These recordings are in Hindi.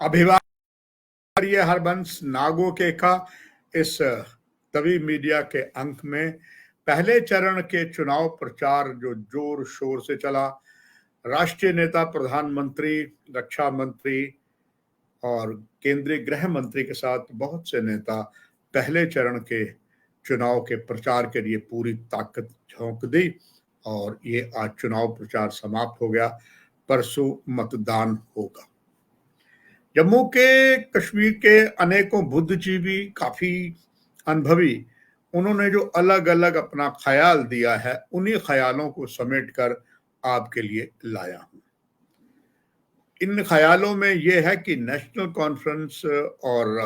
अभिवार्य हरबंश नागोके का इस तभी मीडिया के अंक में पहले चरण के चुनाव प्रचार जो जोर शोर से चला। राष्ट्रीय नेता, प्रधानमंत्री, रक्षा मंत्री और केंद्रीय गृह मंत्री के साथ बहुत से नेता पहले चरण के चुनाव के प्रचार के लिए पूरी ताकत झोंक दी और ये आज चुनाव प्रचार समाप्त हो गया। परसों मतदान होगा। जम्मू के कश्मीर के अनेकों बुद्धिजीवी, काफी अनुभवी, उन्होंने जो अलग अलग अपना ख्याल दिया है, उन्हीं ख्यालों को समेटकर आपके लिए लाया हूं। इन ख्यालों में यह है कि नेशनल कॉन्फ्रेंस और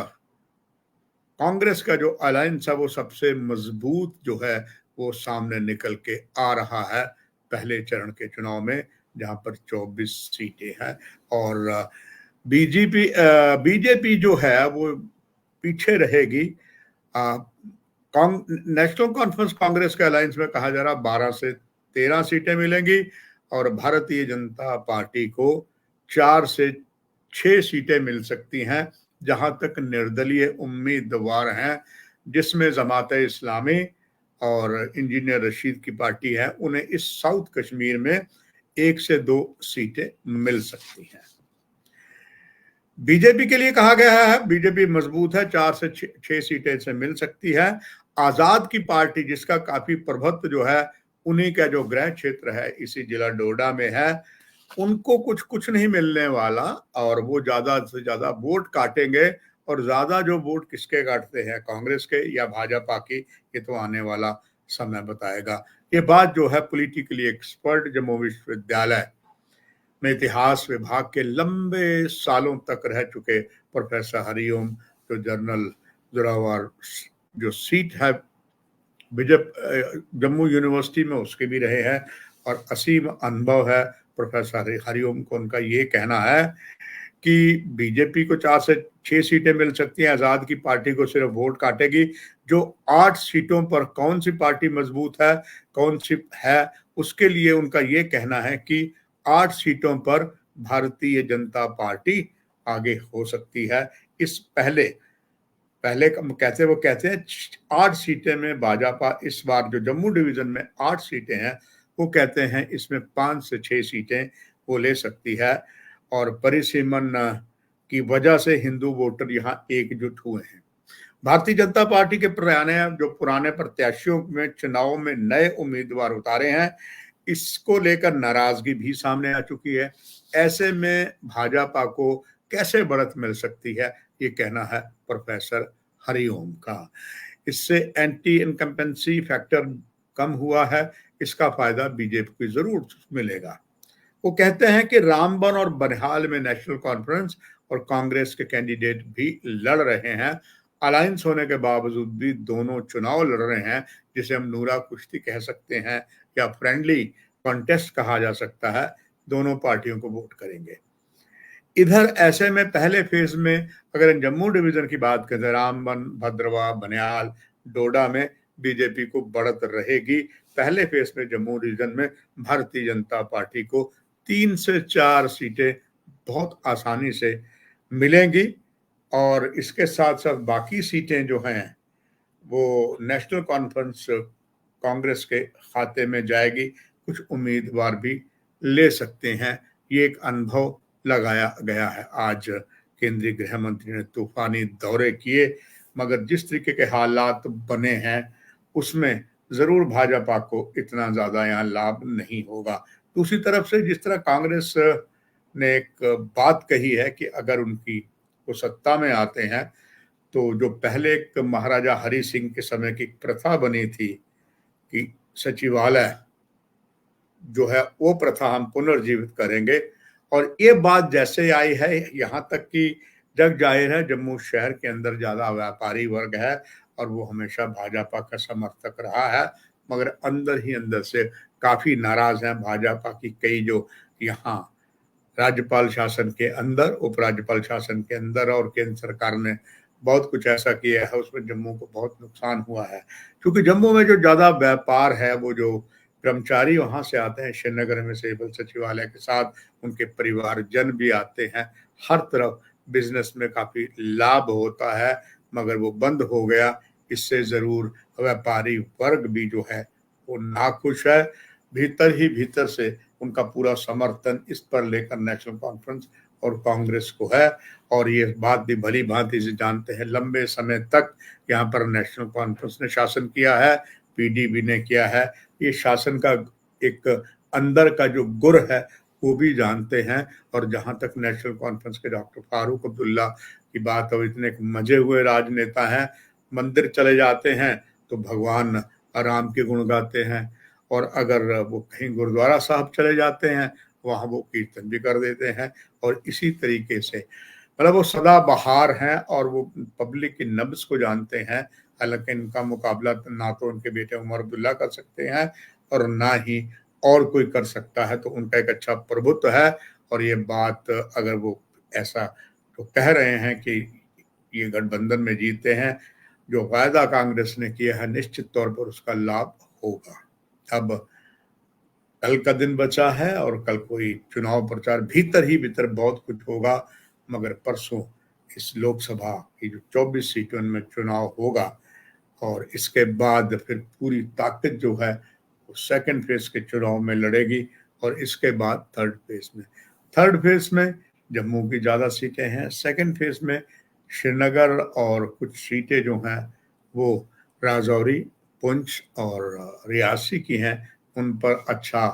कांग्रेस का जो अलायंस है वो सबसे मजबूत जो है वो सामने निकल के आ रहा है पहले चरण के चुनाव में, जहां पर 24 सीटें हैं और बीजेपी जो है वो पीछे रहेगी। नेशनल कॉन्फ्रेंस कांग्रेस के अलायंस में कहा जा रहा 12 से 13 सीटें मिलेंगी और भारतीय जनता पार्टी को 4 से 6 सीटें मिल सकती हैं, जहां तक निर्दलीय उम्मीदवार हैं, जिसमें जमात इस्लामी और इंजीनियर रशीद की पार्टी है, उन्हें इस साउथ कश्मीर में 1 से 2 सीटें मिल सकती हैं। बीजेपी के लिए कहा गया है, बीजेपी मजबूत है, 4 से 6 सीटें से मिल सकती है। आजाद की पार्टी, जिसका काफी प्रभुत्व जो है उन्हीं का जो गृह क्षेत्र है इसी जिला डोडा में है, उनको कुछ नहीं मिलने वाला और वो ज्यादा से ज्यादा वोट काटेंगे। और ज्यादा जो वोट किसके काटते हैं, कांग्रेस के या भाजपा की, ये तो आने वाला समय बताएगा। ये बात जो है पॉलिटिकली एक्सपर्ट जम्मू विश्वविद्यालय में इतिहास विभाग के लंबे सालों तक रह चुके प्रोफेसर हरिओम, जो जनरल जोरावर जो सीट है जम्मू यूनिवर्सिटी में उसके भी रहे हैं और असीम अनुभव है प्रोफेसर हरिओम को। उनका ये कहना है कि बीजेपी को 4 से 6 सीटें मिल सकती हैं, आजाद की पार्टी को सिर्फ वोट काटेगी। जो 8 सीटों पर कौन सी पार्टी मजबूत है, कौन सी है, उसके लिए उनका ये कहना है कि 8 सीटों पर भारतीय जनता पार्टी आगे हो सकती है। इस पहले कहते हैं 8 सीटें में भाजपा इस बार जो जम्मू डिवीजन में 8 सीटें हैं, वो कहते हैं इसमें 5 से 6 सीटें वो ले सकती है और परिसीमन की वजह से हिंदू वोटर यहाँ एकजुट हुए हैं। भारतीय जनता पार्टी के पुराने प्रत्याशियों में चुनाव में नए उम्मीदवार उतारे हैं, इसको लेकर नाराजगी भी सामने आ चुकी है। ऐसे में भाजपा को कैसे बढ़त मिल सकती है, ये कहना है प्रोफेसर हरिओम का। इससे एंटी इनकम्पेंसी फैक्टर कम हुआ है, इसका फायदा बीजेपी को जरूर मिलेगा। वो कहते हैं कि रामबन और बनिहाल में नेशनल कॉन्फ्रेंस और कांग्रेस के कैंडिडेट भी लड़ रहे हैं। अलायंस होने के बावजूद भी दोनों चुनाव लड़ रहे हैं, जिसे हम नूरा कुश्ती कह सकते हैं या फ्रेंडली कॉन्टेस्ट कहा जा सकता है। दोनों पार्टियों को वोट करेंगे। इधर ऐसे में पहले फेज में अगर जम्मू डिवीजन की बात करें, रामबन, भद्रवाह, बनिहाल, डोडा में बीजेपी को बढ़त रहेगी। पहले फेज में जम्मू डिवीजन में भारतीय जनता पार्टी को 3 से 4 सीटें बहुत आसानी से मिलेंगी और इसके साथ साथ बाकी सीटें जो हैं वो नेशनल कॉन्फ्रेंस कांग्रेस के खाते में जाएगी। कुछ उम्मीदवार भी ले सकते हैं, ये एक अनुभव लगाया गया है। आज केंद्रीय गृह मंत्री ने तूफानी दौरे किए, मगर जिस तरीके के हालात बने हैं उसमें जरूर भाजपा को इतना ज्यादा यहाँ लाभ नहीं होगा। दूसरी तरफ से जिस तरह कांग्रेस ने एक बात कही है कि अगर उनकी वो सत्ता में आते हैं तो जो पहले एक महाराजा हरि सिंह के समय की प्रथा बनी थी कि सचिवालय जो है वो प्रथा हम पुनर्जीवित करेंगे। और ये बात जैसे आई है, यहाँ तक कि जग जाहिर है जम्मू शहर के अंदर ज्यादा व्यापारी वर्ग है और वो हमेशा भाजपा का समर्थक रहा है, मगर अंदर ही अंदर से काफी नाराज हैं भाजपा की। कई जो यहाँ राज्यपाल शासन के अंदर, उपराज्यपाल शासन के अंदर और केंद्र सरकार ने बहुत कुछ ऐसा किया है, उसमें जम्मू को बहुत नुकसान हुआ है। क्योंकि जम्मू में जो ज्यादा व्यापार है, वो जो कर्मचारी वहां से आते हैं श्रीनगर में सिविल सचिवालय के साथ, उनके परिवारजन भी आते हैं, हर तरफ बिजनेस में काफी लाभ होता है, मगर वो बंद हो गया। इससे जरूर व्यापारी वर्ग भी जो है वो नाखुश है। भीतर ही भीतर से उनका पूरा समर्थन इस पर लेकर नेशनल कॉन्फ्रेंस और कांग्रेस को है। और ये बात भी भली भांति से जानते हैं, लंबे समय तक यहाँ पर नेशनल कॉन्फ्रेंस ने शासन किया है, पीडीपी ने किया है। ये शासन का एक अंदर का जो गुर है वो भी जानते हैं। और जहां तक नेशनल कॉन्फ्रेंस के डॉक्टर फारूक अब्दुल्ला की बात है, इतने मजे हुए राजनेता हैं, मंदिर चले जाते हैं तो भगवान राम के गुण गाते हैं, और अगर वो कहीं गुरुद्वारा साहब चले जाते हैं वहां वो कीर्तन भी कर देते हैं। और इसी तरीके से मतलब वो सदाबहार हैं और वो पब्लिक की नब्ज को जानते हैं। हालांकि इनका मुकाबला ना तो उनके बेटे उमर अब्दुल्ला कर सकते हैं और ना ही और कोई कर सकता है। तो उनका एक अच्छा प्रभुत्व है। और ये बात अगर वो ऐसा तो कह रहे हैं कि ये गठबंधन में जीते हैं, जो वायदा कांग्रेस ने किया है निश्चित तौर पर उसका लाभ होगा। अब कल का दिन बचा है और कल कोई चुनाव प्रचार भीतर ही भीतर बहुत कुछ होगा, मगर परसों इस लोकसभा की जो 24 सीटों में चुनाव होगा और इसके बाद फिर पूरी ताकत जो है वो सेकंड फेज के चुनाव में लड़ेगी। और इसके बाद थर्ड फेज में जम्मू की ज्यादा सीटें हैं, सेकंड फेज में श्रीनगर और कुछ सीटें जो हैं वो राजौरी, पुंछ और रियासी की हैं। उन पर अच्छा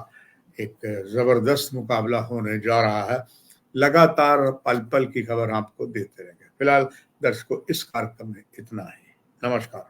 एक जबरदस्त मुकाबला होने जा रहा है। लगातार पल पल की खबर आपको देते रहेंगे। फिलहाल दर्शकों इस कार्यक्रम में इतना ही। नमस्कार।